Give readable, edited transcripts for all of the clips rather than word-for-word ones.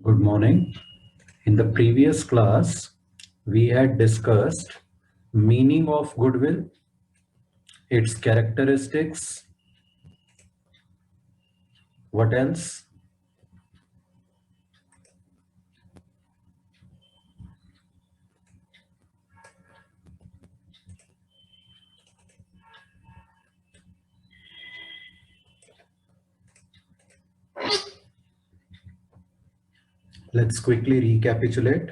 Good morning. In the previous class, we had discussed meaning of goodwill, its characteristics. What else? Let's quickly recapitulate.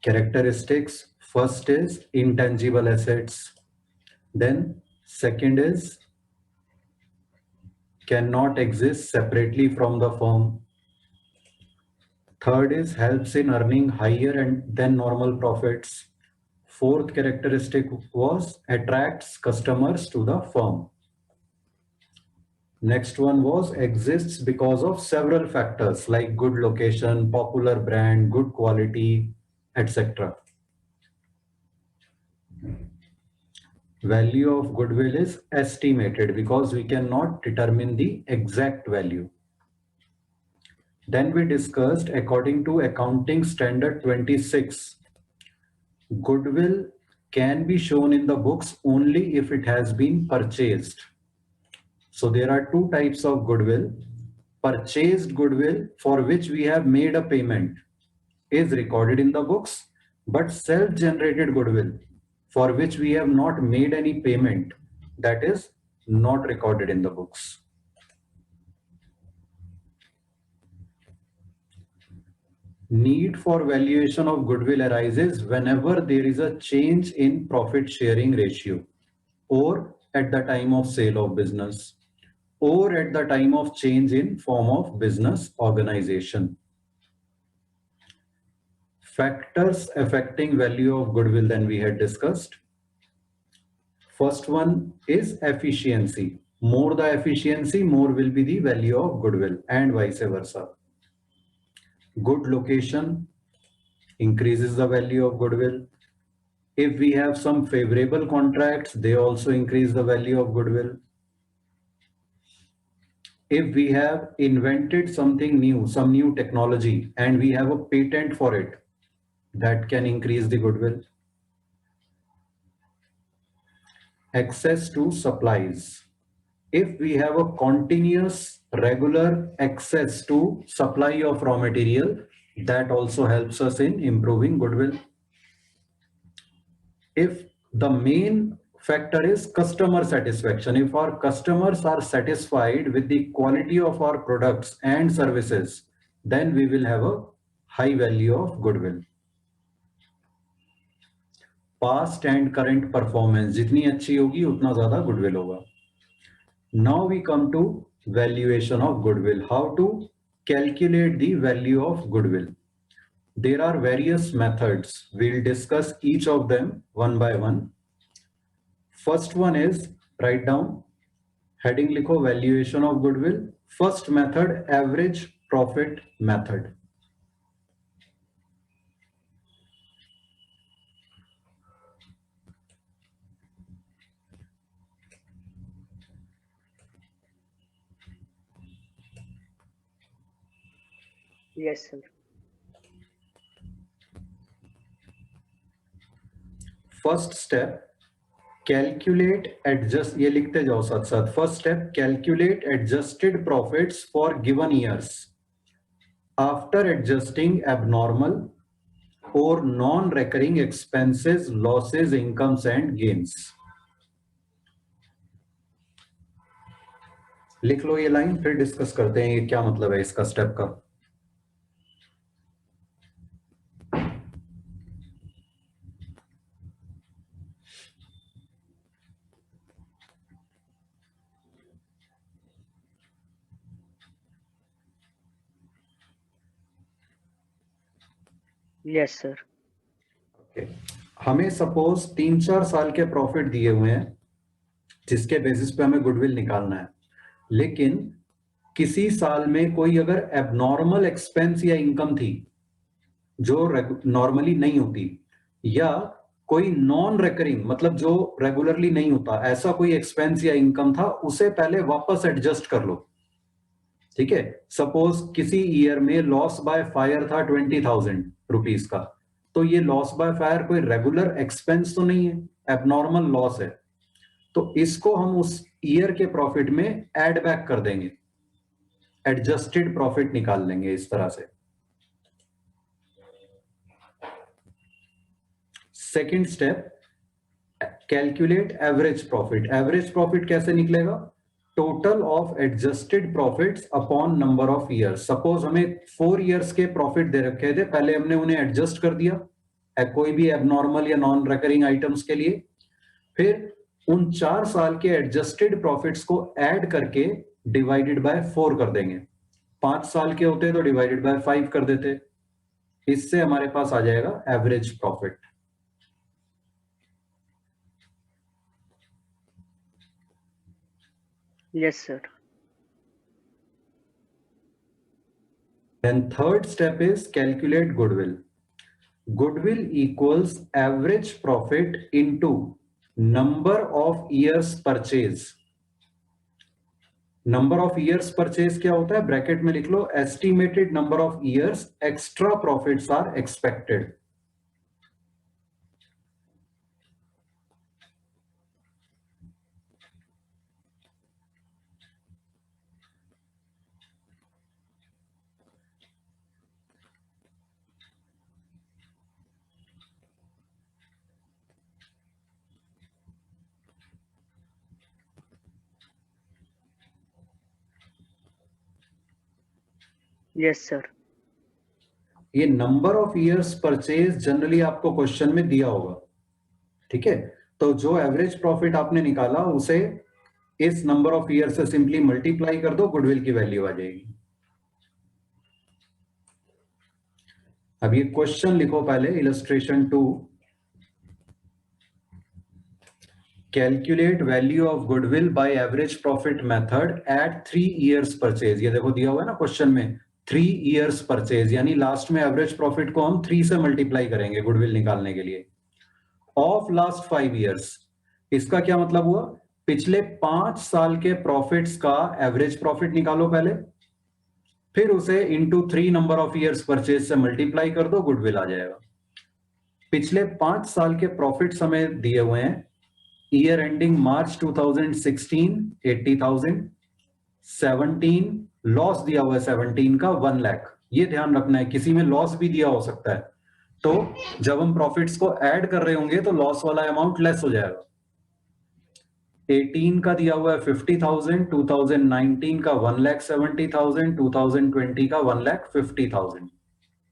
Characteristics. First is intangible assets. Then second is cannot exist separately from the firm. Third is helps in earning higher than normal profits. Fourth characteristic was attracts customers to the firm. Next one was exists because of several factors like good location, popular brand, good quality, etc. Value of goodwill is estimated because we cannot determine the exact value. Then we discussed according to Accounting Standard 26, goodwill can be shown in the books only if it has been purchased. So there are two types of goodwill. Purchased goodwill for which we have made a payment is recorded in the books, but self-generated goodwill for which we have not made any payment, that is not recorded in the books. Need for valuation of goodwill arises whenever there is a change in profit sharing ratio, or at the time of sale of business, or at the time of change in form of business organization. Factors affecting value of goodwill then we had discussed. First one is efficiency. More the efficiency, more will be the value of goodwill, and vice versa. Good location increases the value of goodwill. If we have some favorable contracts, they also increase the value of goodwill. If we have invented something new, some new technology, and we have a patent for it, that can increase the goodwill. Access to supplies. If we have a continuous regular access to supply of raw material, that also helps us in improving goodwill. If the main factor is customer satisfaction, if our customers are satisfied with the quality of our products and services, then we will have a high value of goodwill. Past and current performance जितनी अच्छी होगी उतना ज्यादा goodwill होगा. Now we come to valuation of goodwill. How to calculate the value of goodwill? There are various methods. We'll discuss each of them one by one. First one is, write down, heading लिखो valuation of goodwill. First method, average profit method. Yes, sir. First step, calculate adjust, ये लिखते जाओ साथ साथ. First step, calculate adjusted profits for given years after adjusting abnormal or non-recurring expenses, losses, incomes and gains. लिख लो ये line, फिर discuss करते हैं ये क्या मतलब है इसका स्टेप का. Yes, sir. Okay. हमें सपोज 3-4 साल के प्रॉफिट दिए हुए हैं जिसके बेसिस पे हमें गुडविल निकालना है, लेकिन किसी साल में कोई अगर एबनॉर्मल एक्सपेंस या इनकम थी जो नॉर्मली नहीं होती, या कोई नॉन रेकरिंग मतलब जो रेगुलरली नहीं होता, ऐसा कोई एक्सपेंस या इनकम था, उसे पहले वापस एडजस्ट कर लो. ठीक है, सपोज किसी ईयर में लॉस बाय फायर था 20,000 रुपीज का, तो ये लॉस बाय फायर कोई रेगुलर एक्सपेंस तो नहीं है, एबनॉर्मल लॉस है, तो इसको हम उस ईयर के प्रॉफिट में ऐड बैक कर देंगे, एडजस्टेड प्रॉफिट निकाल लेंगे इस तरह से। Second step, calculate average profit. Average profit कैसे निकलेगा? Total of adjusted profits upon number of years. Suppose हमें 4 ईयर्स के प्रॉफिट दे रखे थे, पहले हमने उन्हें एडजस्ट कर दिया कोई भी एबनॉर्मल या नॉन रिकरिंग आइटम्स के लिए, फिर उन 4 साल के एडजस्टेड प्रॉफिट्स को ऐड करके डिवाइडेड बाय 4 कर देंगे। 5 साल के होते तो डिवाइडेड बाय 5 कर देते, इससे हमारे पास आ जाएगा average profit. Yes, sir. Then third step is calculate goodwill. Goodwill equals average profit into number of years purchase. Number of years purchase क्या होता है? ब्रैकेट में लिख लो, estimated number of years extra profits are expected. Yes, sir. ये number of years purchase generally आपको question में दिया होगा, ठीक है, तो जो एवरेज प्रॉफिट आपने निकाला उसे इस नंबर ऑफ ईयर से सिंपली मल्टीप्लाई कर दो, गुडविल की वैल्यू आ जाएगी। अब ये क्वेश्चन लिखो पहले, illustration 2, calculate value of goodwill by average profit method at 3 years purchase. ये देखो दिया हुआ है ना क्वेश्चन में, 3 इयर्स परचेज, यानी लास्ट में एवरेज प्रॉफिट को हम 3 से मल्टीप्लाई करेंगे गुडविल निकालने के लिए, ऑफ लास्ट 5 इयर्स। इसका क्या मतलब हुआ? पिछले 5 साल के प्रॉफिट्स का एवरेज प्रॉफिट निकालो पहले, फिर उसे into 3 number of years purchase से मल्टीप्लाई कर दो, गुडविल आ जाएगा। पिछले 5 साल के प्रॉफिट्स हमें दिए हुए हैं, ईयर एंडिंग मार्च 2016 80,000, 17 लॉस दिया हुआ है 17 का 1 लाख। ये ध्यान रखना है, किसी में लॉस भी दिया हो सकता है, तो जब हम प्रॉफिट्स को ऐड कर रहे होंगे तो लॉस वाला अमाउंट लेस हो जाएगा। 18 का दिया हुआ है 50,000, 2019 का 1,70,000, 2020 का 1,50,000।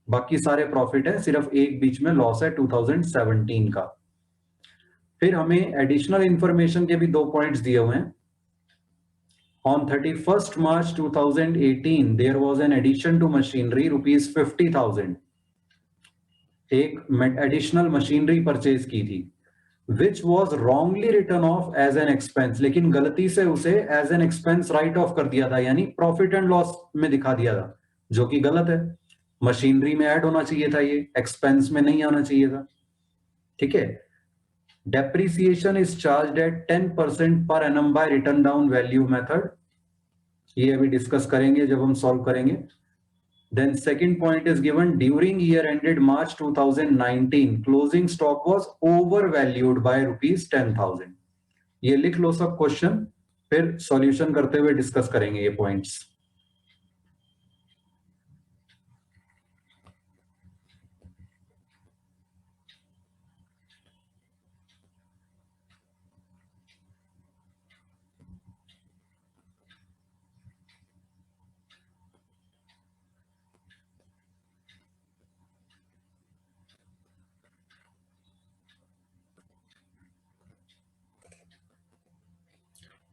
बाकी सारे प्रॉफिट है, सिर्फ एक बीच में लॉस है 2017 का। फिर हमें एडिशनल इंफॉर्मेशन के भी 2 पॉइंट्स दिए हुए हैं। On 31st March 2018, there was an addition to machinery rupees 50,000. एक एडिशनल मशीनरी परचेज की थी, which was wrongly written off as an expense, लेकिन गलती से उसे as an expense right off कर दिया था, यानी प्रॉफिट एंड लॉस में दिखा दिया था, जो कि गलत है। मशीनरी में ऐड होना चाहिए था, ये एक्सपेंस में नहीं आना चाहिए था, ठीक है। Depreciation is charged at 10% per annum by written down value method, ये अभी डिस्कस करेंगे जब हम सॉल्व करेंगे। Then second point is given, during year ended March 2019, closing stock was overvalued by rupees 10,000. ये लिख लो सब क्वेश्चन, फिर सॉल्यूशन करते हुए डिस्कस करेंगे ये पॉइंट्स।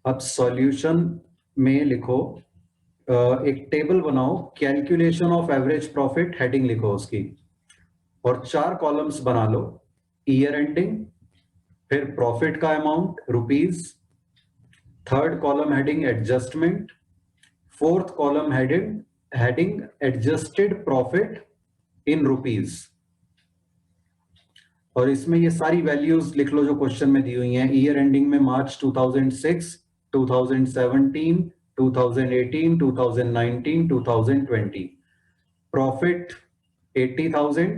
अब सॉल्यूशन में लिखो, एक टेबल बनाओ, calculation of average profit heading लिखो उसकी, और 4 कॉलम्स बना लो, ईयर एंडिंग, फिर प्रॉफिट का amount rupees, third column heading adjustment, fourth column heading adjusted profit in rupees, और इसमें ये सारी वैल्यूज लिख लो जो क्वेश्चन में दी हुई हैं। ईयर एंडिंग में मार्च 2006, 2017, 2018, 2019, 2020 प्रॉफिट 80,000।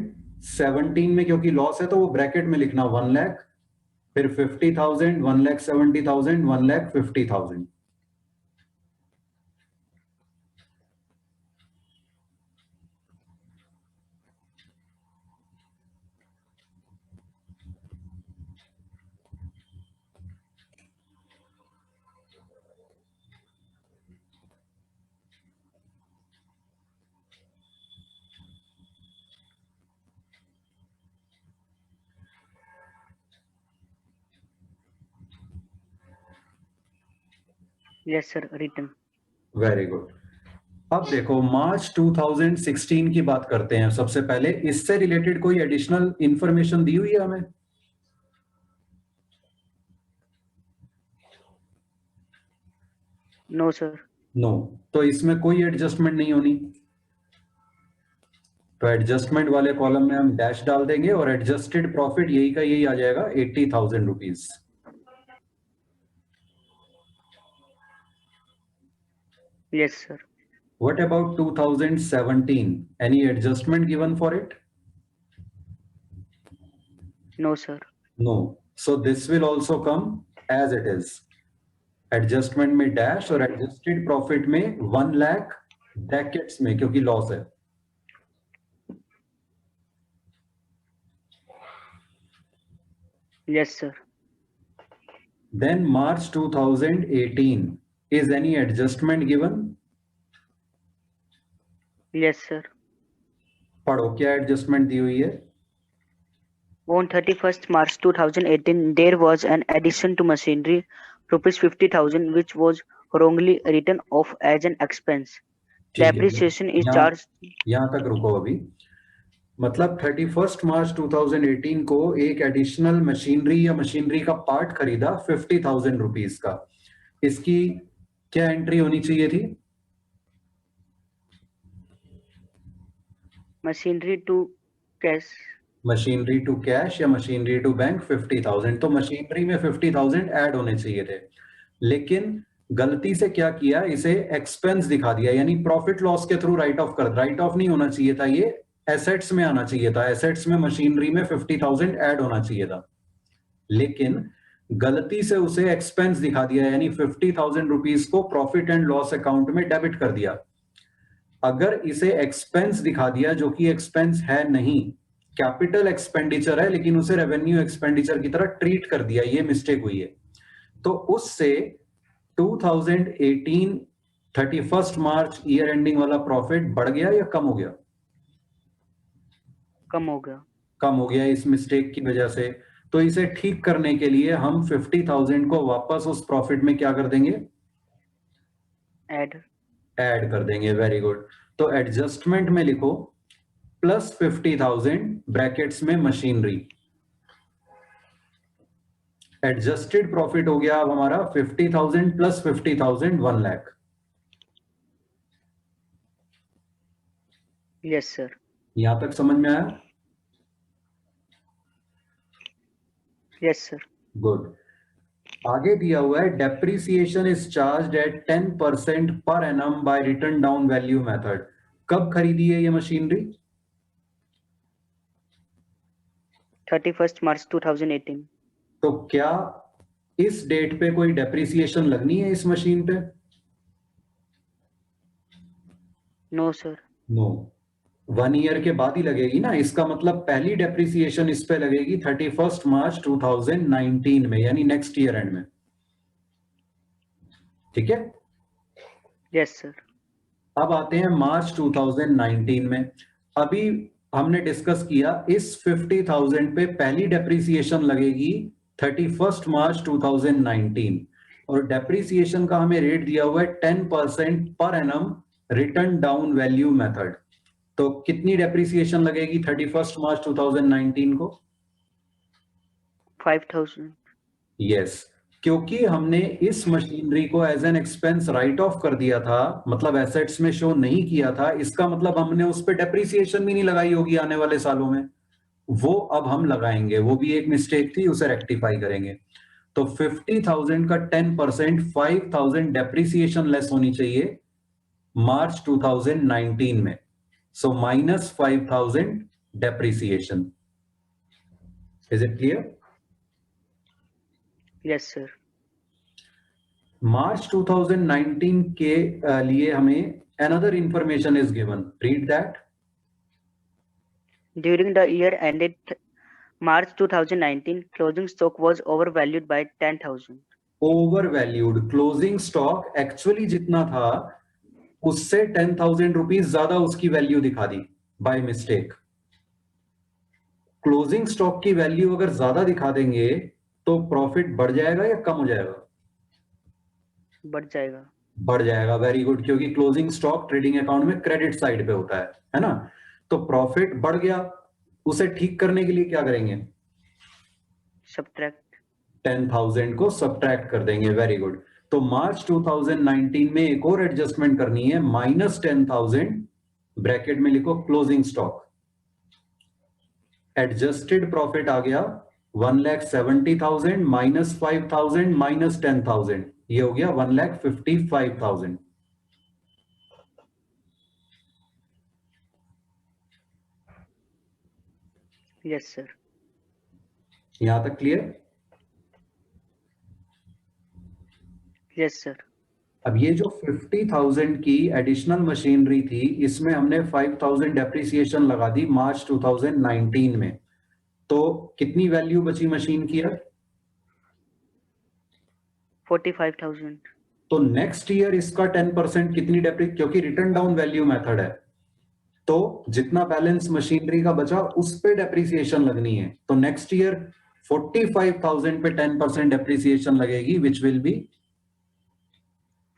17 में क्योंकि लॉस है तो वो ब्रैकेट में लिखना 1 लाख, फिर 50,000, 1,70,000, 1,50,000। Yes sir, return. Very good. अब देखो मार्च 2016 की बात करते हैं सबसे पहले। इससे रिलेटेड कोई एडिशनल इंफॉर्मेशन दी हुई है हमें? No sir. नो। तो इसमें कोई एडजस्टमेंट नहीं होनी। तो एडजस्टमेंट वाले कॉलम में हम डैश डाल देंगे और एडजस्टेड प्रॉफिट यही का यही आ जाएगा 80,000 rupees. Yes sir. What about 2017? Any adjustment given for it? नो सर। No. So this will also come as it is. Adjustment में डैश और एडजस्टेड प्रॉफिट में 1 लाख ब्रैकेट्स में क्योंकि लॉस है। Yes sir. Then March 2018, is any adjustment given? Yes sir. पढ़ो क्या एडजस्टमेंट दी हुई है। On 31st March 2018, there was an addition to machinery, rupees 50,000, which was wrongly written off as an expense. ठीक है, Depreciation is यहाँ charged. यहाँ तक रुको अभी। मतलब 31 मार्च 2018 को एक एडिशनल मशीनरी या मशीनरी का पार्ट खरीदा 50,000 रुपीज का। इसकी क्या एंट्री होनी चाहिए थी? Machinery to cash. Machinery to cash या मशीनरी टू बैंक 50,000। तो मशीनरी में 50,000 ऐड होने चाहिए थे, लेकिन गलती से क्या किया, इसे एक्सपेंस दिखा दिया, यानी प्रॉफिट लॉस के थ्रू राइट ऑफ कर। राइट ऑफ नहीं होना चाहिए था, ये एसेट्स में आना चाहिए था। एसेट्स में मशीनरी में 50,000 ऐड होना चाहिए था, लेकिन गलती से उसे एक्सपेंस दिखा दिया, यानी 50,000 रुपीज को प्रॉफिट एंड लॉस अकाउंट में डेबिट कर दिया। अगर इसे एक्सपेंस दिखा दिया, जो कि एक्सपेंस है नहीं, कैपिटल एक्सपेंडिचर है, लेकिन उसे रेवेन्यू एक्सपेंडिचर की तरह ट्रीट कर दिया, ये मिस्टेक हुई है। तो उससे 2018 31 मार्च ईयर एंडिंग वाला प्रॉफिट बढ़ गया या कम हो गया? कम हो गया। कम हो गया इस मिस्टेक की वजह से। तो इसे ठीक करने के लिए हम 50,000 को वापस उस प्रॉफिट में क्या कर देंगे? ऐड कर देंगे। Very good. तो एडजस्टमेंट में लिखो प्लस 50,000 ब्रैकेट्स में मशीनरी। एडजस्टेड प्रॉफिट हो गया अब हमारा 50,000 प्लस 50,000 1 लाख। Yes sir. यहां तक समझ में आया? Yes sir. गुड। आगे दिया हुआ है depreciation is charged at 10% per annum by written down value method. कब खरीदी है ये मशीनरी? 31st March 2018. तो क्या इस डेट पे कोई डेप्रिसिएशन लगनी है इस मशीन पे? No sir. नो। 1 ईयर के बाद ही लगेगी ना। इसका मतलब पहली डेप्रिसिएशन इस पे लगेगी 31 मार्च 2019 में, यानी नेक्स्ट ईयर एंड में। ठीक है। Yes sir. अब आते हैं मार्च 2019 में। अभी हमने डिस्कस किया इस 50,000 पे पहली डेप्रिसिएशन लगेगी 31 मार्च 2019, और डेप्रिसिएशन का हमें रेट दिया हुआ है 10% per annum return down value method. तो कितनी डेप्रिसिएशन लगेगी 31 मार्च 2019 को? 5,000। यस, क्योंकि हमने इस मशीनरी को as an expense write off कर दिया था, मतलब एसेट्स में शो नहीं किया था, इसका मतलब हमने उस पर डेप्रिसिएशन भी नहीं लगाई होगी आने वाले सालों में। वो अब हम लगाएंगे, वो भी एक मिस्टेक थी, उसे रेक्टिफाई करेंगे। तो 50,000 का 10% 5,000 डेप्रिसिएशन लेस होनी चाहिए मार्च 2019 में. So minus 5,000 depreciation. Is it clear? Yes, sir. March 2019 के लिए हमें another information is given. Read that. During the year ended March 2019, closing stock was overvalued by 10,000. Overvalued. Closing stock actually जितना था उससे 10,000 rupees ज्यादा उसकी वैल्यू दिखा दी by mistake. Closing stock की वैल्यू अगर ज्यादा दिखा देंगे तो प्रॉफिट बढ़ जाएगा या कम हो जाएगा? बढ़ जाएगा. बढ़ जाएगा. Very good. क्योंकि क्लोजिंग स्टॉक ट्रेडिंग अकाउंट में क्रेडिट साइड पे होता है ना. तो प्रॉफिट बढ़ गया, उसे ठीक करने के लिए क्या करेंगे? सब्ट्रैक्ट. 10,000 को सब्ट्रैक्ट कर देंगे. Very good. तो मार्च 2019 में एक और एडजस्टमेंट करनी है. माइनस 10,000 ब्रैकेट में लिखो क्लोजिंग स्टॉक. एडजस्टेड प्रॉफिट आ गया 1,70,000 माइनस 5,000 माइनस 10,000. ये हो गया 1,55,000. Yes, sir. यहां तक क्लियर? Yes, sir. अब ये जो 50,000 की एडिशनल मशीनरी थी इसमें हमने 5,000 डेप्रिसिएशन लगा दी मार्च 2019 में. तो कितनी वैल्यू बची मशीन की? 45,000. तो नेक्स्ट ईयर इसका 10% कितनी क्योंकि रिटर्न डाउन वैल्यू मेथड है तो जितना बैलेंस मशीनरी का बचा उस पे डेप्रिसिएशन लगनी है. तो नेक्स्ट ईयर 45,000 पे 10% डेप्रिसिएशन लगेगी which will be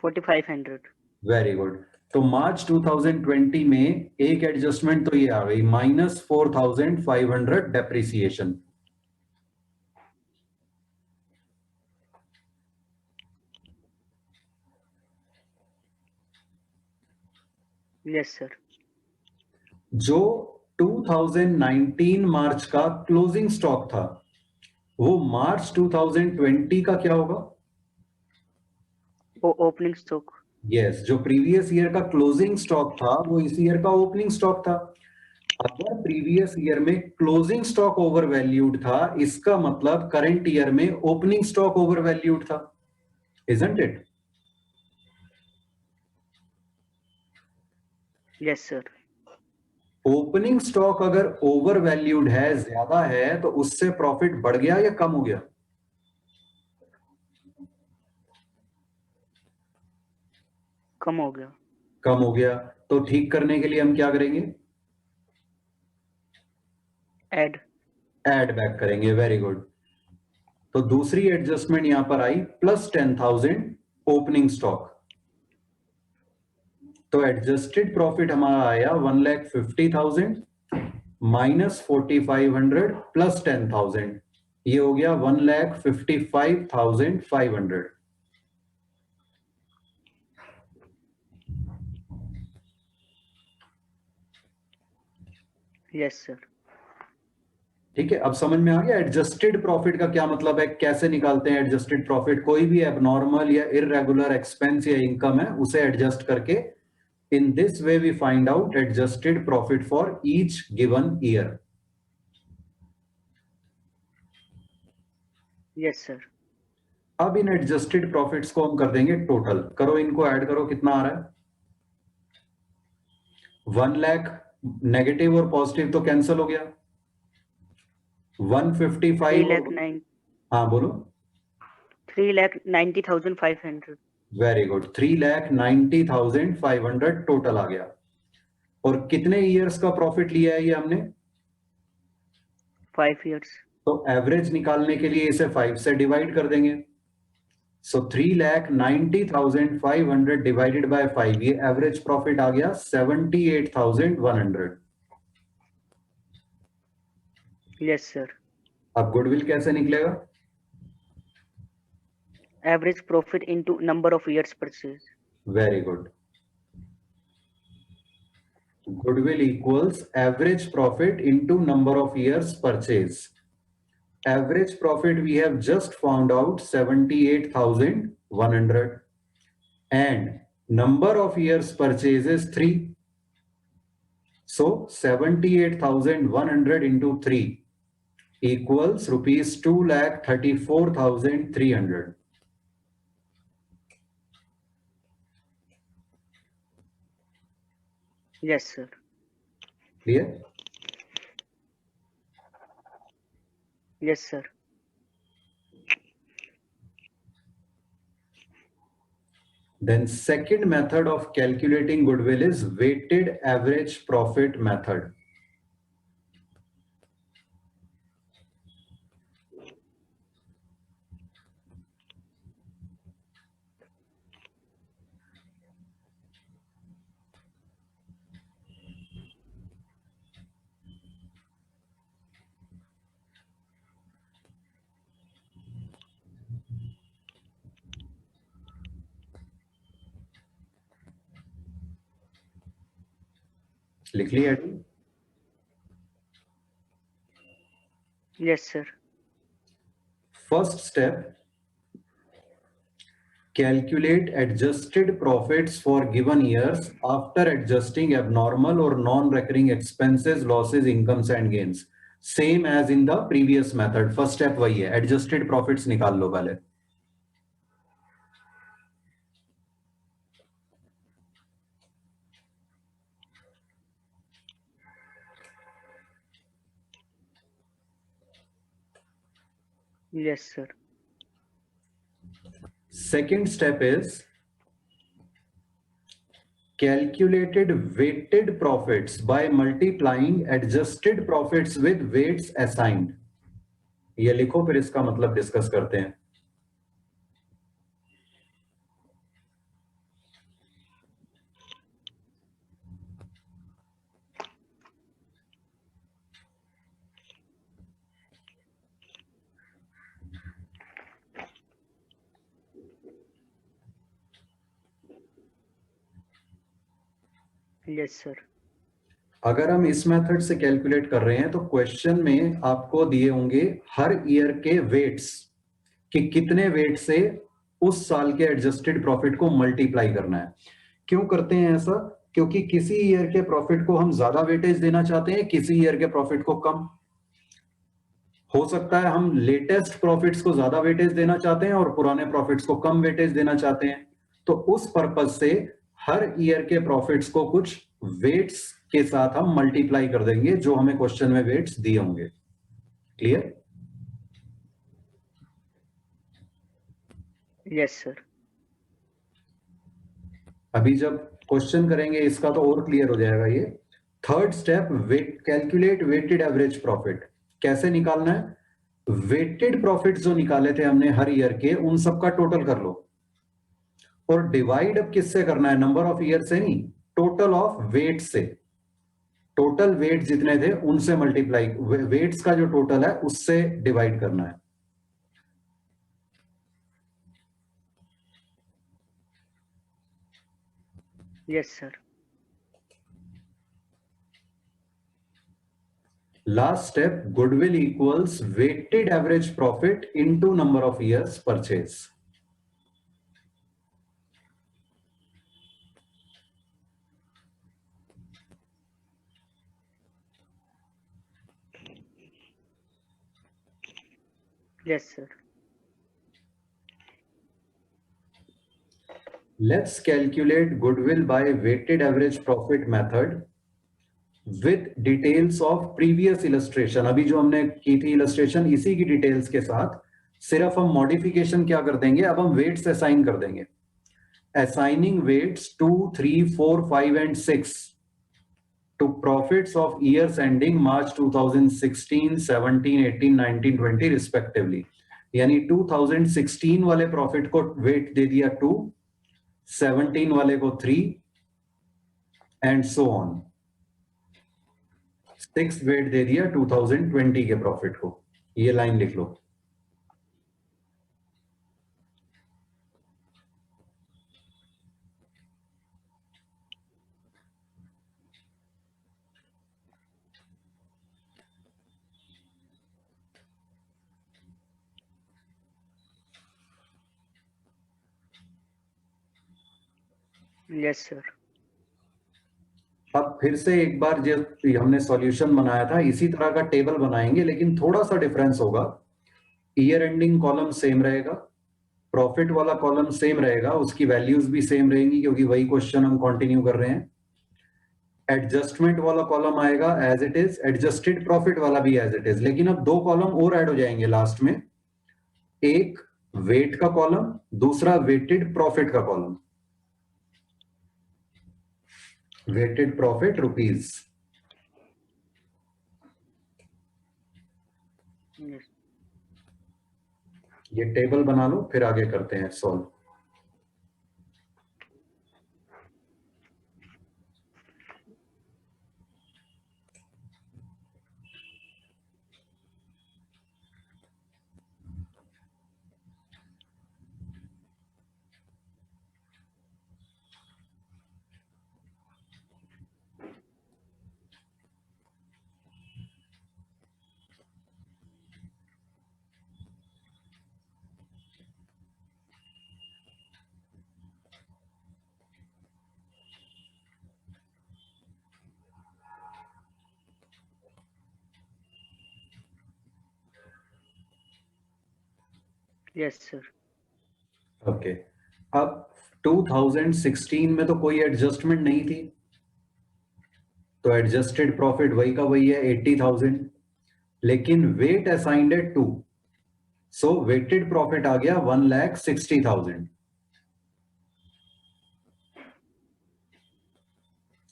4,500. Very good. तो मार्च 2020 में एक एडजस्टमेंट तो ये आ गई माइनस 4,500 डेप्रिसिएशन. Yes, sir. जो 2019 मार्च का क्लोजिंग स्टॉक था वो मार्च 2020 का क्या होगा? वो ओपनिंग स्टॉक. यस. जो प्रीवियस ईयर का क्लोजिंग स्टॉक था वो इस ईयर का ओपनिंग स्टॉक था. अगर प्रीवियस ईयर में क्लोजिंग स्टॉक ओवर वैल्यूड था इसका मतलब करंट ईयर में ओपनिंग स्टॉक ओवर वैल्यूड था. Isn't it? Yes, sir. Opening stock अगर ओवर वैल्यूड है, ज्यादा है, तो उससे प्रॉफिट बढ़ गया या कम हो गया? कम हो गया. कम हो गया. तो ठीक करने के लिए हम क्या करेंगे? ऐड बैक करेंगे. Very good. तो दूसरी एडजस्टमेंट यहां पर आई प्लस 10,000 ओपनिंग स्टॉक. तो एडजस्टेड प्रॉफिट हमारा आया 1,50,000 माइनस 4,500 प्लस 10,000. ये हो गया 1,55,500. Yes, sir. ठीक है. अब समझ में आ गया एडजस्टेड प्रॉफिट का क्या मतलब है, कैसे निकालते हैं एडजस्टेड प्रॉफिट? कोई भी एबनॉर्मल या इररेगुलर एक्सपेंस या इनकम है उसे एडजस्ट करके in this way we find out adjusted profit for each given year. Yes, sir. अब इन एडजस्टेड प्रॉफिट्स को हम कर देंगे टोटल. करो, इनको ऐड करो, कितना आ रहा है? 1 लाख. नेगेटिव और पॉजिटिव तो कैंसिल हो गया. 155. 3,09,000. हाँ बोलो. 3,90,500. Very good. 3,90,500 टोटल आ गया. और कितने ईयर्स का प्रॉफिट लिया है ये हमने? 5 years. तो एवरेज निकालने के लिए इसे 5 से डिवाइड कर देंगे. सो 3,90,500 डिवाइडेड बाय 5, ये एवरेज प्रॉफिट आ गया 78,100. Yes, sir. अब गुडविल कैसे निकलेगा? Average profit into number of years purchase. Very good. Goodwill equals average profit into number of years purchase. Average profit we have just found out 78,100 and number of years purchase is 3. So 78,100 into 3 equals rupees 2,34,300. Yes, sir. Clear? Yes, sir. Then second method of calculating goodwill is weighted average profit method. लिख लिया? Yes, sir. First step, calculate adjusted profits for given years after adjusting abnormal or non-recurring expenses, losses, incomes and gains. Same as in the previous method. First step वही है, adjusted profits निकाल लो पहले. Yes, sir. Second step is calculated weighted profits by multiplying adjusted profits with weights assigned. ये लिखो फिर इसका मतलब discuss करते हैं. Yes, sir. अगर हम इस मेथड से कैलकुलेट कर रहे हैं तो क्वेश्चन में आपको दिए होंगे हर ईयर के वेट्स कि कितने वेट से उस साल के एडजस्टेड प्रॉफिट को मल्टीप्लाई करना है. क्यों करते हैं ऐसा? क्योंकि किसी ईयर के प्रॉफिट को हम ज्यादा वेटेज देना चाहते हैं, किसी ईयर के प्रॉफिट को कम. हो सकता है हम लेटेस्ट प्रॉफिट्स को ज्यादा वेटेज देना चाहते हैं और पुराने प्रॉफिट्स को कम वेटेज देना चाहते हैं. तो उस पर्पज से हर ईयर के प्रॉफिट्स को कुछ वेट्स के साथ हम मल्टीप्लाई कर देंगे जो हमें क्वेश्चन में वेट्स दिए होंगे. क्लियर? Yes, sir. अभी जब क्वेश्चन करेंगे इसका तो और क्लियर हो जाएगा ये. Third step, calculate weighted average profit. कैसे निकालना है? वेटेड प्रॉफिट जो निकाले थे हमने हर ईयर के, उन सबका टोटल कर लो और डिवाइड अब किससे करना है? नंबर ऑफ ईयर से नहीं, टोटल ऑफ वेट से. टोटल वेट जितने थे उनसे मल्टीप्लाई, वेट्स का जो टोटल है उससे डिवाइड करना है. Yes, sir. Last step, goodwill equals weighted average profit into number of years purchase. Yes, sir. Let's calculate goodwill by weighted average profit method with details of previous illustration. अभी जो हमने की थी illustration, इसी की details के साथ सिर्फ हम modification क्या कर देंगे? अब हम weights assign कर देंगे. Assigning weights 2, 3, 4, 5 and 6 to profits of years ending March 2016, 17, 18, 19, 20 respectively. यानी 2016 वाले प्रॉफिट को वेट दे दिया 2, 17 वाले को 3 एंड सो ऑन. 6 वेट दे दिया 2020 के प्रॉफिट को. ये लाइन लिख लो. Yes, sir. अब फिर से एक बार जो हमने सॉल्यूशन बनाया था इसी तरह का टेबल बनाएंगे, लेकिन थोड़ा सा डिफरेंस होगा। ईयर एंडिंग कॉलम सेम रहेगा, प्रॉफिट वाला कॉलम सेम रहेगा, उसकी वैल्यूज भी सेम रहेंगी क्योंकि वही क्वेश्चन हम कंटिन्यू कर रहे हैं। एडजस्टमेंट वाला कॉलम आएगा as it is, adjusted profit वाला भी एज इट इज, लेकिन अब दो कॉलम और ऐड हो जाएंगे लास्ट में, एक वेट का कॉलम, दूसरा वेटेड प्रॉफिट का column. Weighted profit rupees. Yes. ये टेबल बना लो, फिर आगे करते हैं सॉल्व। Yes, sir. ओके, अब 2016 में तो कोई एडजस्टमेंट नहीं थी, तो एडजस्टेड प्रॉफिट वही का वही है 80,000, लेकिन वेट असाइंड है 2, सो वेटेड प्रॉफिट आ गया 1,60,000।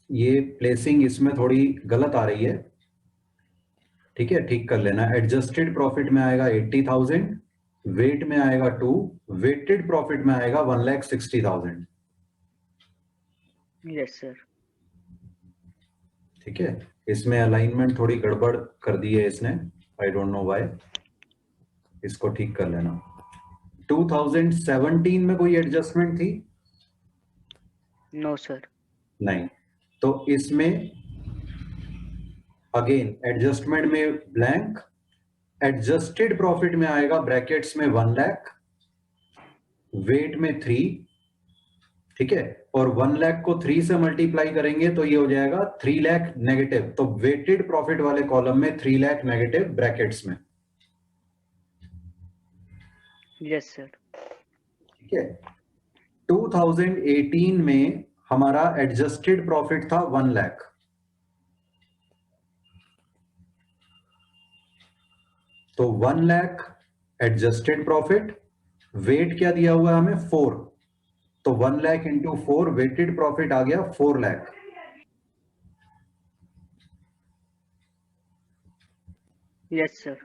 ये प्लेसिंग इसमें थोड़ी गलत आ रही है, ठीक है, ठीक कर लेना। एडजस्टेड प्रॉफिट में आएगा 80,000, वेट में आएगा 2, वेटेड प्रॉफिट में आएगा 1,60,000। Yes, sir. ठीक है, इसमें अलाइनमेंट थोड़ी गड़बड़ कर दी है इसने, आई डोंट नो व्हाई, इसको ठीक कर लेना। 2017 में कोई एडजस्टमेंट थी? No, sir. नहीं, तो इसमें अगेन एडजस्टमेंट में ब्लैंक, एडजस्टेड प्रॉफिट में आएगा ब्रैकेट्स में 1 लाख, वेट में 3, ठीक है, और 1 लाख को 3 से मल्टीप्लाई करेंगे तो ये हो जाएगा 3 लाख नेगेटिव, तो वेटेड प्रॉफिट वाले कॉलम में 3 लाख नेगेटिव ब्रैकेट्स में। Yes, sir. ठीक है, 2018 में हमारा एडजस्टेड प्रॉफिट था 1 लाख, तो 1 लाख एडजस्टेड प्रॉफिट, वेट क्या दिया हुआ है हमें 4, तो 1 लाख इंटू 4, वेटेड प्रॉफिट आ गया 4 लाख। Yes, sir.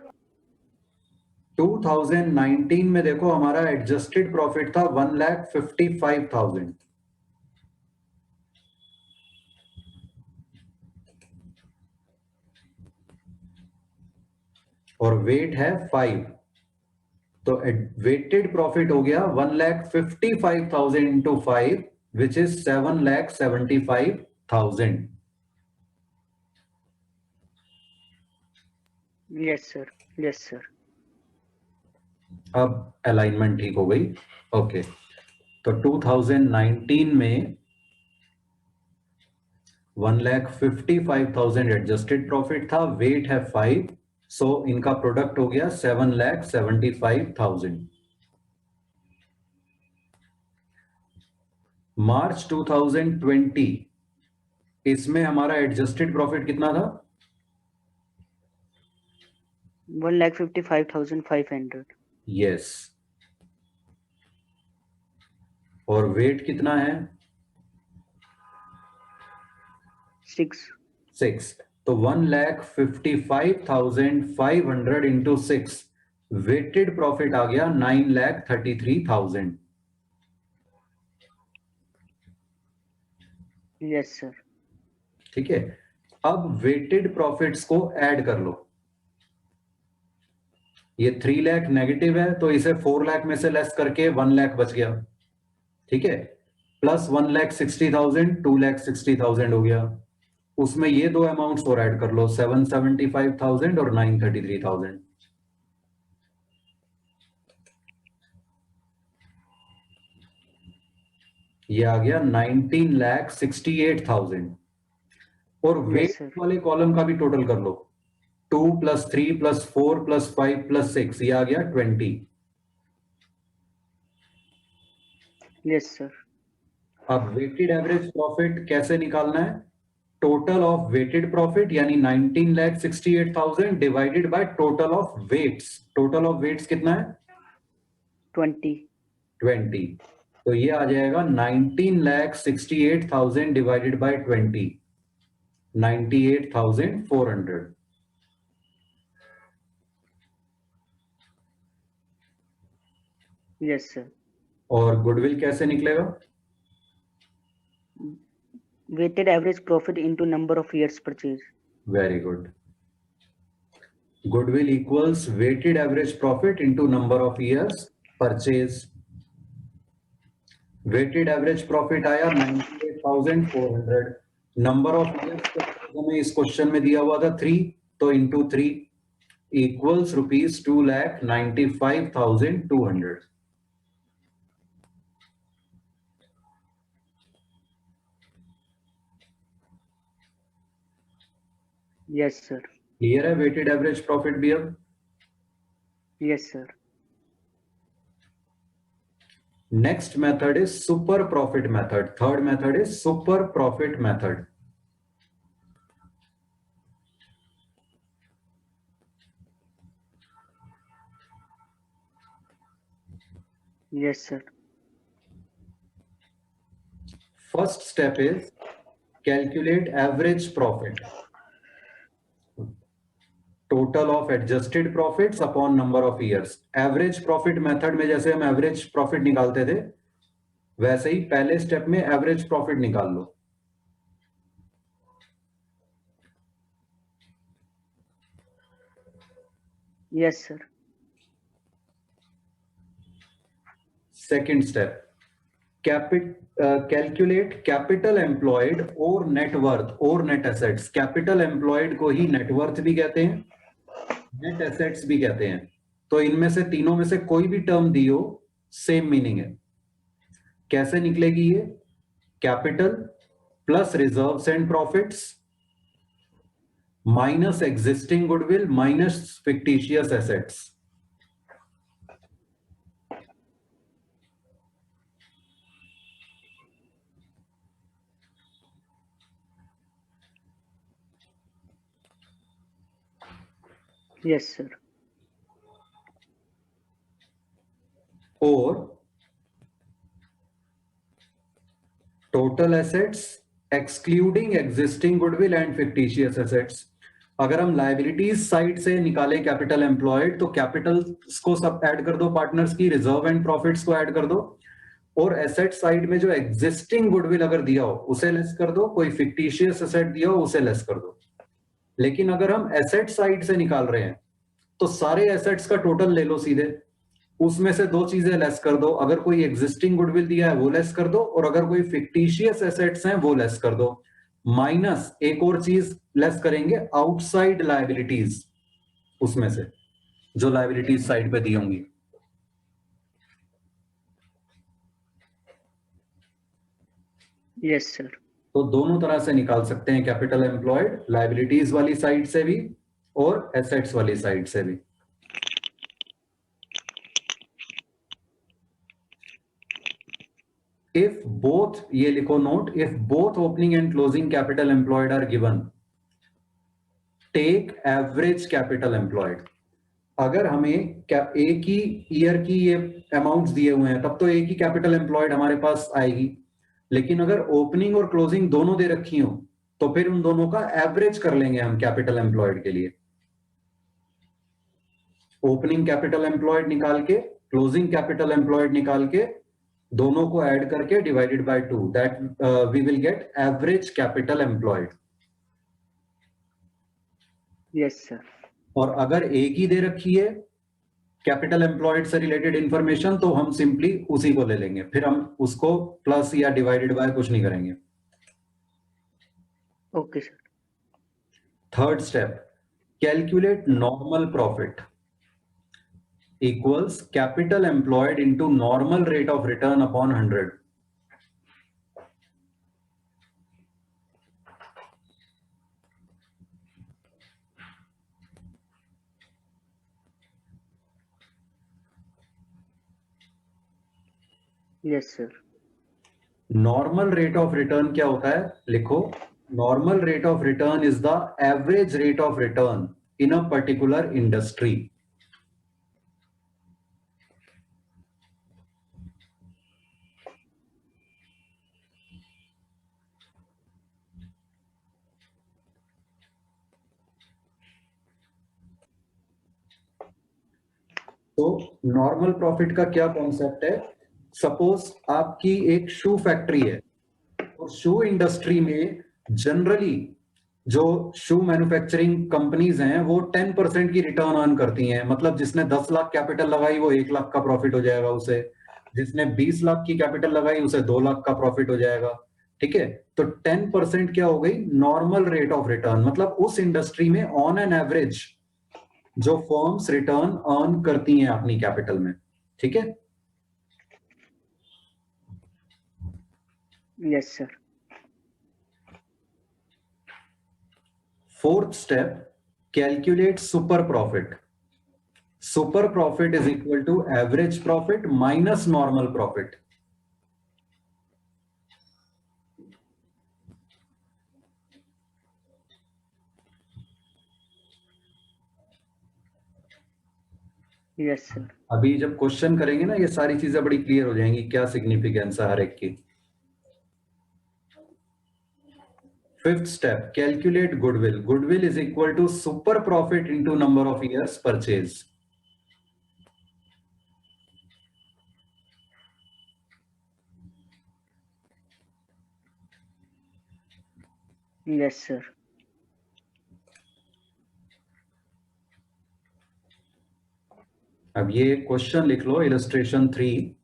2019 में देखो हमारा एडजस्टेड प्रॉफिट था 1,55,000, और वेट है 5, तो वेटेड प्रॉफिट हो गया 1,55,000 into 5 which is 7,75,000। Yes, sir. Yes, sir. अब अलाइनमेंट ठीक हो गई। ओके, तो 2019 में 1,55,000 एडजस्टेड प्रॉफिट था, वेट है 5, सो इनका प्रोडक्ट हो गया 7,75,000। मार्च 2020 इसमें हमारा एडजस्टेड प्रॉफिट कितना था? 1,55,500. यस, और वेट कितना है? 6. 6, तो 1,55,500 इंटू 6, वेटेड प्रॉफिट आ गया 9,33,000। Yes, sir. ठीक है, अब वेटेड प्रॉफिट्स को ऐड कर लो। ये 3 लाख नेगेटिव है तो इसे 4 लाख में से लेस करके 1 लाख बच गया, ठीक है, प्लस 1,60,000, 2,60,000 हो गया, उसमें ये दो अमाउंट्स और ऐड कर लो, 775,000 और 933,000। ये आ गया 19,68,000 और Yes, वेट sir. वाले कॉलम का भी टोटल कर लो 2 + 3 + 4 + 5 + 6 ये आ गया 20। Yes, sir. अब वेटेड एवरेज प्रॉफिट कैसे निकालना है? टोटल ऑफ वेटेड प्रॉफिट यानी 19,68,000 divided by total of weights. Total of weights कितना है? 20. 20। तो ये आ जाएगा 19,68,000 डिवाइडेड बाय 20, 98,400। Yes, sir. और गुडविल कैसे निकलेगा? Weighted average profit into number of years purchase. Very good. Goodwill equals weighted average profit into number of years purchase. Weighted average profit आया 98,400। नंबर ऑफ इयर्स हमें इस question में दिया हुआ था 3, तो into 3 equals ₹2,95,200। Yes, sir. Clear है weighted average profit भी? अब Yes, sir. Next method is super profit method. Third method is super profit method. Yes, sir. First step is calculate average profit. Total of adjusted profits upon number of years. Average profit method में जैसे हम average profit निकालते थे वैसे ही पहले step में average profit निकाल लो। Yes, sir. Second step, calculate capital employed or net worth or net assets. Capital employed को ही net worth भी कहते हैं, net assets भी कहते हैं। तो इनमें से तीनों में से कोई भी टर्म दी हो सेम मीनिंग है। कैसे निकलेगी ये? Capital plus reserves and profits minus existing goodwill minus fictitious assets. Yes, sir. और total assets excluding existing goodwill and fictitious assets. अगर हम लायबिलिटीज साइड से निकालें कैपिटल एम्प्लॉयड तो कैपिटल को सब ऐड कर दो पार्टनर्स की, रिजर्व एंड प्रॉफिट्स को ऐड कर दो, और एसेट साइड में जो एग्जिस्टिंग गुडविल अगर दिया हो उसे लेस कर दो, कोई फिक्टिशियस एसेट दिया हो उसे लेस कर दो। लेकिन अगर हम एसेट साइड से निकाल रहे हैं तो सारे एसेट्स का टोटल ले लो सीधे, उसमें से दो चीजें लेस कर दो। अगर कोई एग्जिस्टिंग गुडविल दिया है वो लेस कर दो, और अगर कोई फिक्टिशियस एसेट्स हैं वो लेस कर दो। माइनस एक और चीज लेस करेंगे, आउटसाइड लायबिलिटीज, उसमें से जो लायबिलिटीज साइड पे दी होंगी। Yes, sir. तो दोनों तरह से निकाल सकते हैं कैपिटल एम्प्लॉयड, लायबिलिटीज वाली साइड से भी और एसेट्स वाली साइड से भी। If both, ये लिखो note, if both opening and closing capital employed are given, take average capital employed. अगर हमें एक ही ईयर की ये अमाउंट्स दिए हुए हैं तब तो एक ही कैपिटल एम्प्लॉयड हमारे पास आएगी, लेकिन अगर ओपनिंग और क्लोजिंग दोनों दे रखी हो तो फिर उन दोनों का एवरेज कर लेंगे हम कैपिटल एम्प्लॉयड के लिए। ओपनिंग कैपिटल एम्प्लॉयड निकाल के क्लोजिंग कैपिटल एम्प्लॉयड निकाल के दोनों को ऐड करके divided by 2, that we will get average capital employed. Yes, sir. और अगर एक ही दे रखी है कैपिटल एम्प्लॉयड से रिलेटेड इंफॉर्मेशन तो हम सिंपली उसी को ले लेंगे, फिर हम उसको प्लस या डिवाइडेड बाय कुछ नहीं करेंगे। Okay, sir. Third step, calculate normal profit equals capital employed into normal rate of return upon 100। Yes, sir. Normal rate of return क्या होता है? लिखो, normal rate of return is the average rate of return in a particular industry. तो normal profit का क्या concept है? Suppose आपकी एक शू फैक्ट्री है, और शू इंडस्ट्री में जनरली जो शू मैन्युफैक्चरिंग कंपनीज हैं वो 10% की रिटर्न अर्न करती हैं. मतलब जिसने 10 लाख कैपिटल लगाई वो 1 लाख का प्रॉफिट हो जाएगा उसे, जिसने 20 लाख की कैपिटल लगाई उसे 2 लाख का प्रॉफिट हो जाएगा. ठीक है, तो 10% क्या हो गई? Normal rate of return. मतलब उस इंडस्ट्री में ऑन एन एवरेज जो फर्म्स रिटर्न अर्न करती हैं अपनी कैपिटल में. ठीक है, Yes, sir. Fourth step, calculate super profit. Super profit is equal to average profit minus normal profit. Yes, sir. अभी जब क्वेश्चन करेंगे ना ये सारी चीजें बड़ी क्लियर हो जाएंगी, क्या सिग्निफिकेंस है हर एक की. Fifth step, calculate goodwill. Goodwill is equal to super profit into number of years purchase. Yes, sir. अब ये क्वेश्चन लिख लो, illustration 3.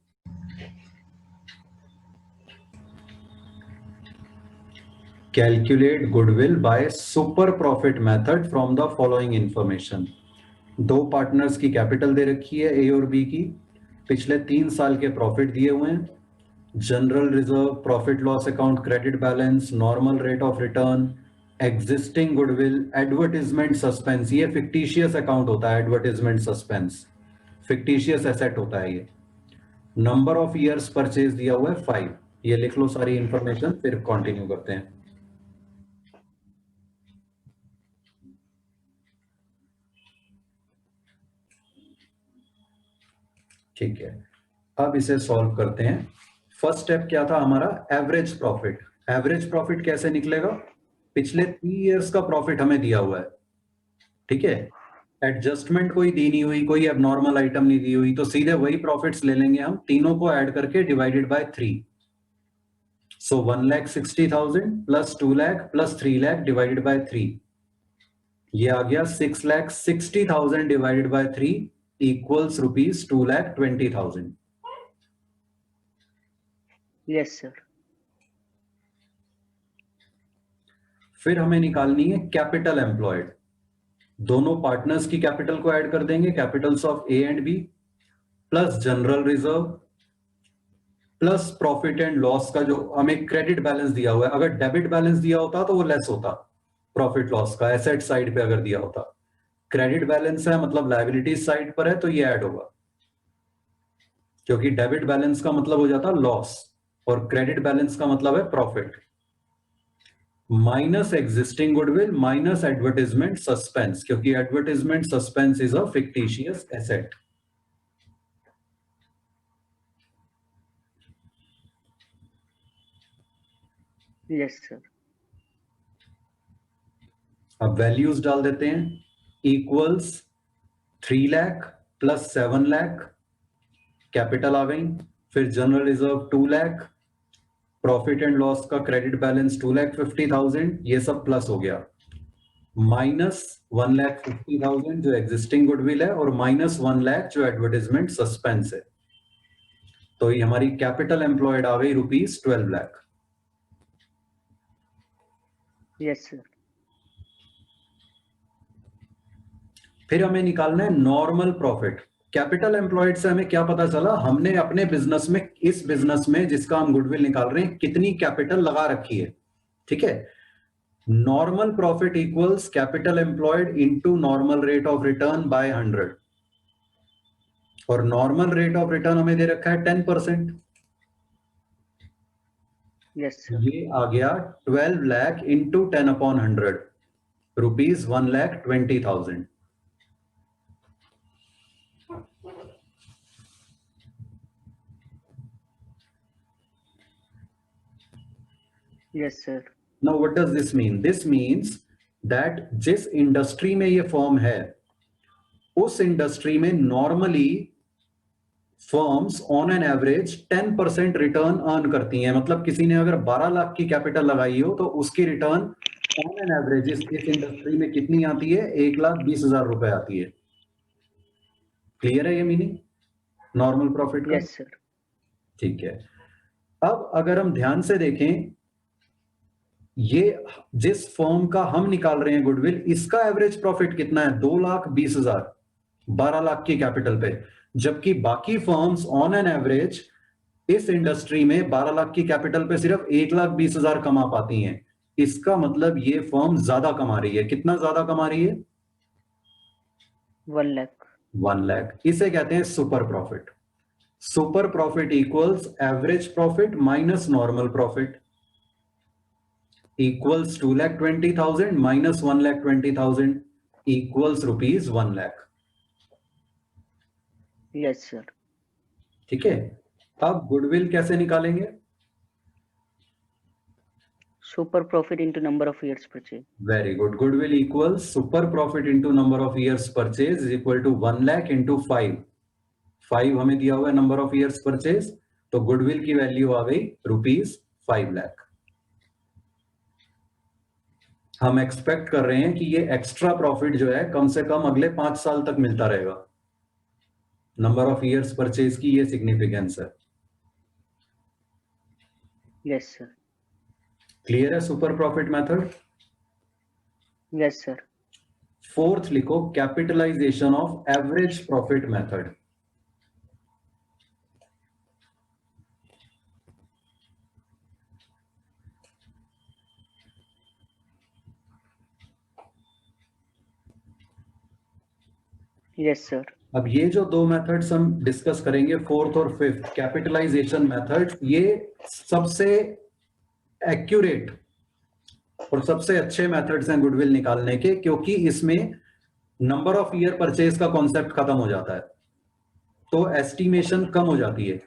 Calculate goodwill by super profit method from the following information. दो पार्टनर्स की कैपिटल दे रखी है, ए और बी की. पिछले 3 साल के प्रॉफिट दिए हुए हैं. General reserve, profit loss account, credit balance, normal rate of return, existing goodwill, advertisement suspense. ये फिक्टिशियस अकाउंट होता है, एडवर्टीजमेंट सस्पेंस फिक्टिशियस एसेट होता है ये. नंबर ऑफ ईयर्स परचेज दिया हुआ है 5. ये लिख लो सारी इंफॉर्मेशन, फिर कंटिन्यू करते हैं. ठीक है, अब इसे सॉल्व करते हैं. फर्स्ट स्टेप क्या था हमारा? Average profit. एवरेज प्रॉफिट कैसे निकलेगा? पिछले 3 इयर्स का प्रॉफिट हमें दिया हुआ है. ठीक है, एडजस्टमेंट कोई दी नहीं हुई, कोई एबनॉर्मल आइटम नहीं दी हुई, तो सीधे वही प्रॉफिट्स ले लेंगे हम, तीनों को ऐड करके divided by 3. So 1,60,000 plus 2 lakh plus 3 lakh divided by 3. ये आ गया 6,60,000 divided by 3 equals rupees 2,20,000. Yes, sir. फिर हमें निकालनी है कैपिटल एम्प्लॉयड. दोनों पार्टनर्स की कैपिटल को ऐड कर देंगे, capitals of A and B, plus general reserve, plus profit and loss का जो हमें क्रेडिट बैलेंस दिया हुआ है. अगर डेबिट बैलेंस दिया होता तो वो लेस होता प्रॉफिट लॉस का, एसेट साइड पे अगर दिया होता. क्रेडिट बैलेंस है मतलब लायबिलिटीज साइड पर है, तो ये ऐड होगा, क्योंकि डेबिट बैलेंस का मतलब हो जाता लॉस और क्रेडिट बैलेंस का मतलब है profit. Minus existing goodwill minus advertisement suspense, क्योंकि advertisement suspense is a fictitious asset. Yes, sir. अब वैल्यूज डाल देते हैं. Equals 3 lakh plus 7 lakh, capital आ गई. फिर general reserve 2 lakh, profit and loss का क्रेडिट बैलेंस 2,50,000, ये सब प्लस हो गया. माइनस 1,50,000 जो एग्जिस्टिंग गुडविल है, और माइनस 1 लाख जो एडवर्टीजमेंट सस्पेंस है. तो ये हमारी कैपिटल एम्प्लॉयड आ गई रुपीज 12 लाख. Yes, sir. फिर हमें निकालना है नॉर्मल प्रॉफिट. कैपिटल एम्प्लॉयड से हमें क्या पता चला? हमने अपने बिजनेस में, इस बिजनेस में जिसका हम गुडविल निकाल रहे हैं, कितनी कैपिटल लगा रखी है. ठीक है, normal profit equals capital employed into normal rate of return by 100. और नॉर्मल रेट ऑफ रिटर्न हमें दे रखा है 10%. Yes, sir. ये आ गया 12 lakh into 10/100 rupees 1,20,000. Yes, sir. Now what does this mean? This means that जिस इंडस्ट्री में ये फर्म है उस इंडस्ट्री में normally firms on an average 10% return earn करती हैं. मतलब किसी ने अगर 12 लाख की कैपिटल लगाई हो तो उसकी रिटर्न ऑन एन एवरेज इस इंडस्ट्री में कितनी आती है? 1,20,000 रुपए आती है. क्लियर है ये मीनिंग नॉर्मल प्रॉफिट का? Yes, sir. ठीक है. अब अगर हम ध्यान से देखें, ये जिस फर्म का हम निकाल रहे हैं गुडविल, इसका एवरेज प्रॉफिट कितना है? 2,20,000 12 लाख की कैपिटल पे. जबकि बाकी फर्म्स ऑन एन एवरेज इस इंडस्ट्री में 12 लाख की कैपिटल पे सिर्फ 1,20,000 कमा पाती हैं. इसका मतलब ये फर्म ज्यादा कमा रही है. कितना ज्यादा कमा रही है? 1 lakh. 1 लाख. इसे कहते हैं super profit. Super profit equals average profit minus normal profit equals 2,20,000 minus 1,20,000 equals rupees 1 lakh. Yes, sir. ठीक है. अब गुडविल कैसे निकालेंगे? Super profit into number of years purchase. Very good. Goodwill equals super profit into number of years purchase is equal to 1 lakh into 5. 5 हमें दिया हुआ है number of years purchase, तो गुडविल की वैल्यू आ गई रुपीज 5 लाख. हम एक्सपेक्ट कर रहे हैं कि ये एक्स्ट्रा प्रॉफिट जो है कम से कम अगले 5 साल तक मिलता रहेगा. नंबर ऑफ ईयर्स परचेज की ये सिग्निफिकेंस है. Yes, sir. क्लियर है super profit method? Yes, sir. Fourth लिखो capitalisation of average profit method. Yes, sir. अब ये जो दो मेथड्स हम डिस्कस करेंगे, फोर्थ और फिफ्थ कैपिटलाइजेशन मेथड, ये सबसे एक्यूरेट और सबसे अच्छे मेथड्स हैं गुडविल निकालने के, क्योंकि इसमें नंबर ऑफ ईयर परचेज का कॉन्सेप्ट खत्म हो जाता है, तो एस्टिमेशन कम हो जाती है.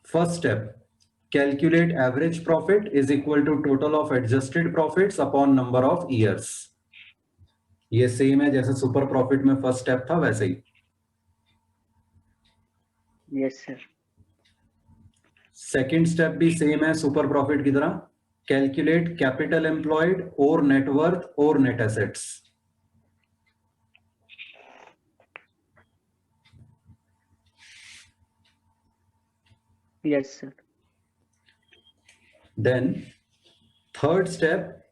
First step, calculate average profit is equal to total of adjusted profits upon number of years. ये सेम है जैसे सुपर प्रॉफिट में फर्स्ट स्टेप था, वैसे ही. Yes, sir. सेकेंड स्टेप भी सेम है सुपर प्रॉफिट की तरह. कैलकुलेट कैपिटल एम्प्लॉयड और नेटवर्थ और net assets. Yes, sir. Then third step,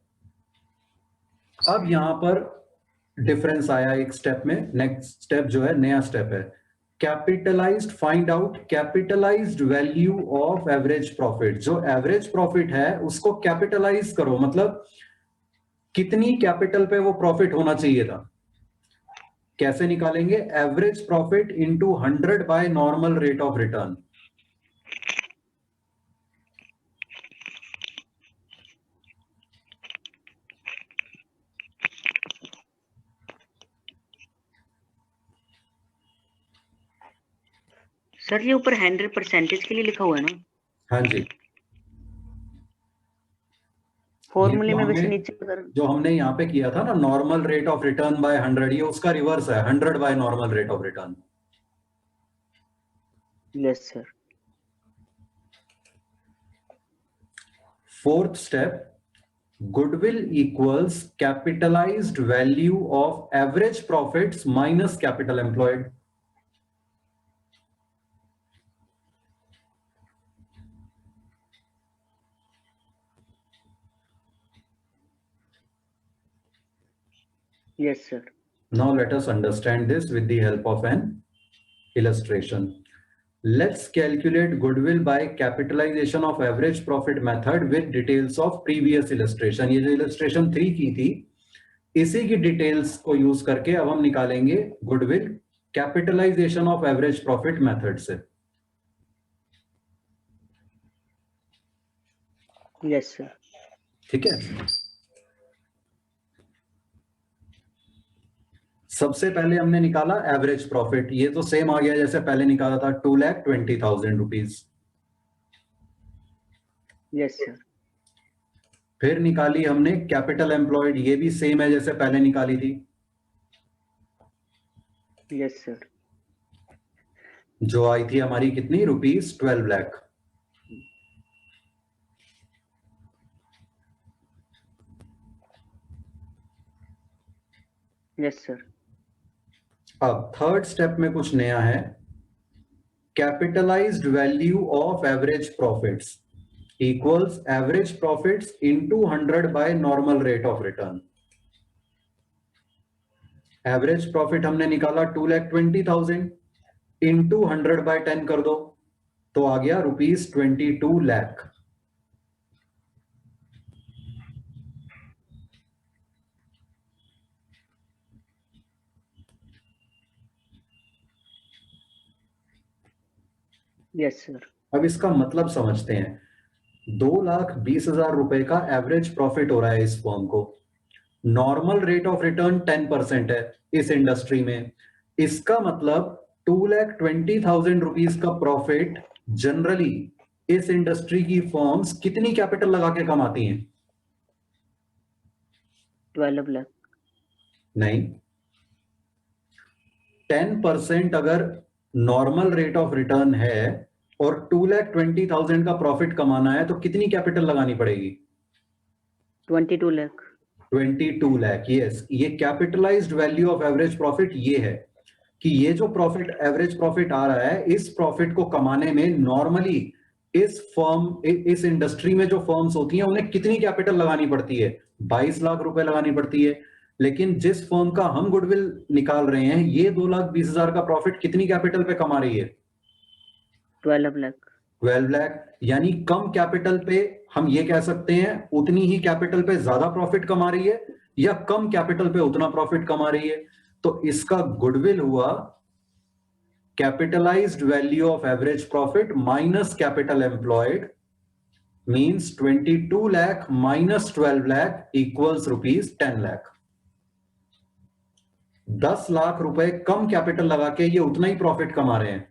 अब यहां पर डिफरेंस आया एक स्टेप में. नेक्स्ट स्टेप जो है नया स्टेप है, capitalised, find out capitalised value of average profit. जो एवरेज प्रॉफिट है उसको कैपिटलाइज करो, मतलब कितनी कैपिटल पे वो प्रॉफिट होना चाहिए था. कैसे निकालेंगे? Average profit into 100 by normal rate of return. Sir ये ऊपर 100% के लिए लिखा हुआ है ना? हाँ जी. फॉर्मूले ये में तो वैसे हमने- नीचे अगर जो हमने यहाँ पे किया था ना, normal rate of return by 100, ये उसका रिवर्स है, 100 by normal rate of return. Yes sir. Fourth step, goodwill equals capitalised value of average profits minus capital employed. Yes, sir. Now let us understand this with the help of an illustration. Let's calculate goodwill by capitalization of average profit method with details of previous illustration. ये जो illustration 3 की थी, इसी की details को use करके अब हम निकालेंगे goodwill capitalization of average profit method से. Yes, sir. ठीक है। सबसे पहले हमने निकाला एवरेज प्रॉफिट, ये तो सेम आ गया जैसे पहले निकाला था, 2,20,000 रुपीज। Yes, sir. फिर निकाली हमने कैपिटल एम्प्लॉयड, ये भी सेम है जैसे पहले निकाली थी, Yes, sir. जो आई थी हमारी कितनी, रुपीज 12 लाख। Yes, sir. अब थर्ड स्टेप में कुछ नया है, capitalised value of average profits equals average profits into 100 by normal rate of return. Average profit हमने निकाला 2,20,000, इनटू 100 बाय 10 कर दो तो आ गया रुपीज 22 लाख। Yes, sir. अब इसका मतलब समझते हैं, 2,20,000 रुपए का एवरेज प्रॉफिट हो रहा है इस फर्म को, नॉर्मल रेट ऑफ रिटर्न 10% है इस इंडस्ट्री में। इसका मतलब 2,20,000 रुपीज का प्रॉफिट जनरली इस इंडस्ट्री की फर्म्स कितनी कैपिटल लगा के कमाती हैं? 12 lakh. नहीं, 10% अगर नॉर्मल रेट ऑफ रिटर्न है और 2,20,000 का प्रॉफिट कमाना है तो कितनी कैपिटल लगानी पड़ेगी? 22 lakh. 22 लाख। यस, ये capitalised value of average profit ये है कि ये जो प्रॉफिट एवरेज प्रॉफिट आ रहा है, इस प्रॉफिट को कमाने में नॉर्मली इस इंडस्ट्री में जो फर्म्स होती हैं उन्हें कितनी कैपिटल लगानी पड़ती है? 22 लाख रुपए लगानी पड़ती है। लेकिन जिस फर्म का हम गुडविल निकाल रहे हैं, ये 2,20,000 का प्रॉफिट कितनी कैपिटल पे कमा रही है? 12 lakh. 12 लाख। यानी कम कैपिटल पे हम ये कह सकते हैं उतनी ही कैपिटल पे ज्यादा प्रॉफिट कमा रही है, या कम कैपिटल पे उतना प्रॉफिट कमा रही है। तो इसका गुडविल हुआ capitalised value of average profit minus capital employed, means 22 lakh minus 12 lakh equals rupees 10 lakh. 10 lakh रुपए कम कैपिटल लगा के ये उतना ही प्रॉफिट कमा रहे हैं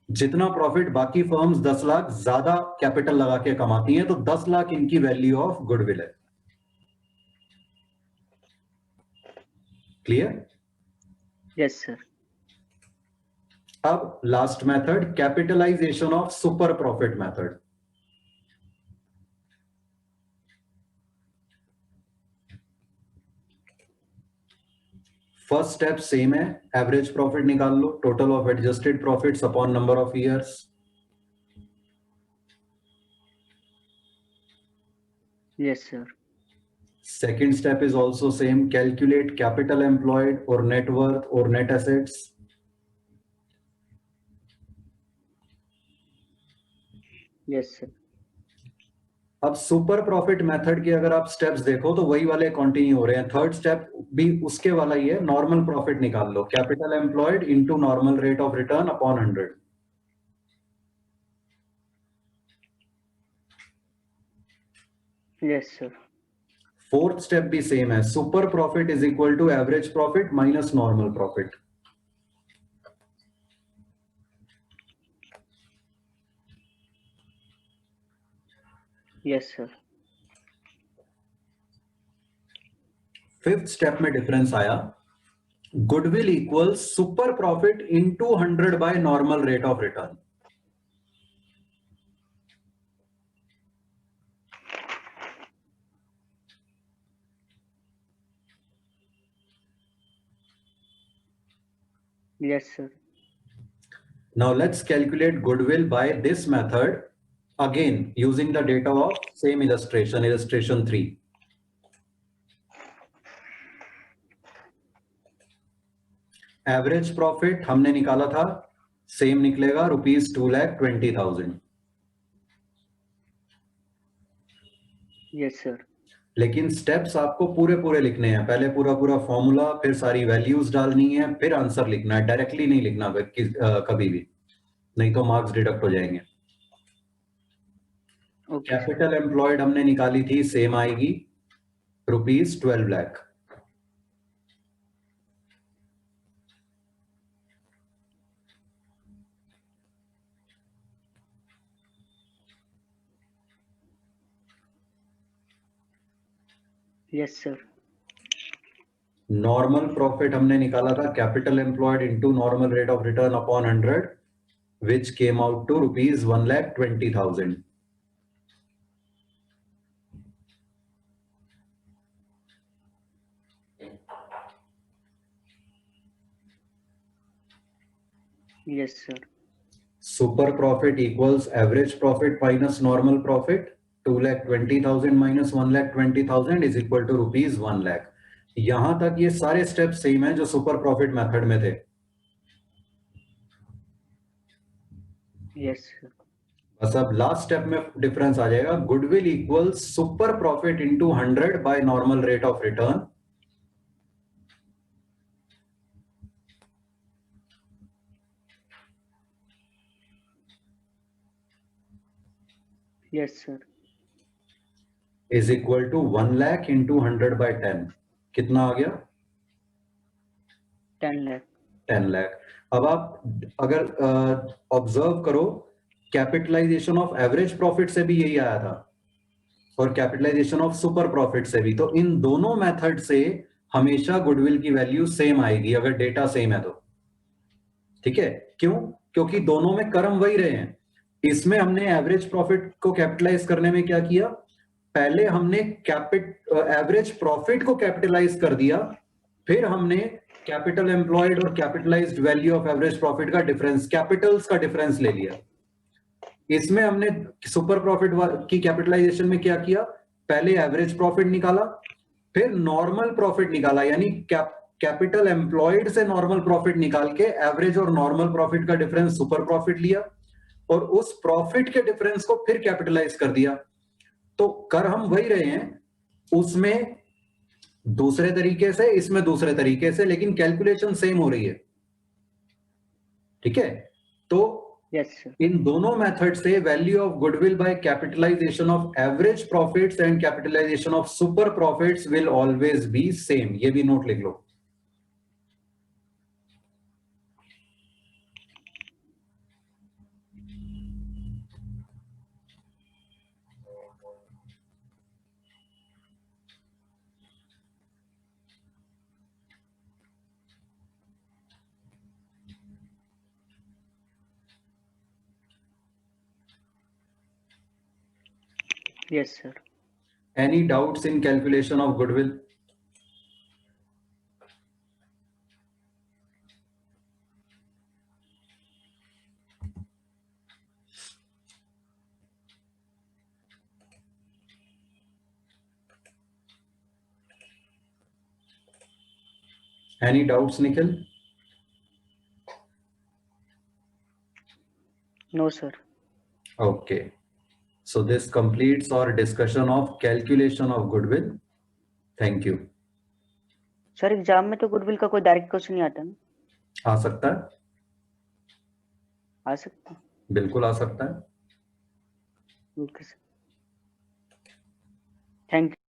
जितना प्रॉफिट बाकी फर्म्स 10 लाख ज्यादा कैपिटल लगा के कमाती हैं। तो 10 लाख इनकी वैल्यू ऑफ गुडविल है। क्लियर? Yes, sir. अब last method, capitalisation of super profit method. First step same है, एवरेज प्रॉफिट निकाल लो, total of adjusted profits upon number of years. Yes, sir. Second step is also same, calculate capital employed or net worth or net assets. Yes, sir. अब super profit method के अगर आप steps देखो तो वही वाले कंटिन्यू हो रहे हैं। थर्ड स्टेप भी उसके वाला ही है, नॉर्मल प्रॉफिट निकाल लो, capital employed into normal rate of return upon 100। Yes, sir. Fourth step भी सेम है, super profit is equal to average profit minus normal profit. Yes, sir. Fifth step में difference आया, goodwill equals super profit into 100 by normal rate of return. Yes, sir. Now let's calculate goodwill by this method, again using the data of same illustration, illustration 3. Average profit हमने निकाला था, same निकलेगा rupees 2,20,000। Yes, sir. लेकिन steps आपको पूरे पूरे लिखने हैं, पहले पूरा पूरा फॉर्मूला, फिर सारी वैल्यूज डालनी है, फिर आंसर लिखना है, डायरेक्टली नहीं लिखना कभी भी, नहीं तो मार्क्स डिडक्ट हो जाएंगे। Okay sir. कैपिटल एम्प्लॉयड हमने निकाली थी, सेम आएगी, ₹12 lakh. Yes sir. Normal profit हमने निकाला था capital employed into normal rate of return upon 100, which came out to ₹1,20,000. Yes sir. Super profit equals average profit minus normal profit. 2,20,000 minus 1,20,000 is equal to ₹1 lakh. यहां तक ये सारे step same है जो super profit method में थे। Yes sir. बस अब लास्ट स्टेप में डिफरेंस आ जाएगा। Goodwill equals super profit into 100 by normal rate of return. Yes sir. Is equal to 1 lakh into 100 by 10। कितना आ गया? 10 लाख। 10 लाख। अब आप अगर ऑब्जर्व करो, कैपिटलाइजेशन ऑफ एवरेज प्रॉफिट से भी यही आया था और कैपिटलाइजेशन ऑफ सुपर प्रॉफिट से भी। तो इन दोनों मेथड से हमेशा गुडविल की वैल्यू सेम आएगी अगर डेटा सेम है तो। ठीक है, क्यों? क्योंकि दोनों में कर्म वही रहे हैं। इसमें हमने एवरेज प्रॉफिट को कैपिटलाइज करने में क्या किया, पहले हमने एवरेज प्रॉफिट को कैपिटलाइज कर दिया, फिर हमने कैपिटल एम्प्लॉयड और capitalised value of average profit का डिफरेंस, कैपिटल्स का डिफरेंस ले लिया। इसमें हमने सुपर प्रॉफिट की कैपिटलाइजेशन में क्या किया, पहले एवरेज प्रॉफिट निकाला, फिर नॉर्मल प्रॉफिट निकाला, यानी कैपिटल एम्प्लॉयड से नॉर्मल प्रॉफिट निकाल के एवरेज और नॉर्मल प्रॉफिट का डिफरेंस सुपर प्रॉफिट लिया और उस प्रॉफिट के डिफरेंस को फिर कैपिटलाइज कर दिया। तो कर हम वही रहे हैं, उसमें दूसरे तरीके से, इसमें दूसरे तरीके से, लेकिन कैलकुलेशन सेम हो रही है। ठीक है, तो यस सर। इन दोनों मेथड से value of goodwill by capitalisation of average profits and capitalisation of super profits will always be same. ये भी नोट लिख लो। Yes sir. Any doubts in calculation of goodwill? Any doubts, Nikhil? No sir. Okay. So this completes our discussion of calculation of goodwill. Thank you. Sir exam में तो goodwill का कोई direct question नहीं आता ना? आ सकता है, आ सकता है। बिल्कुल आ सकता है। Okay sir.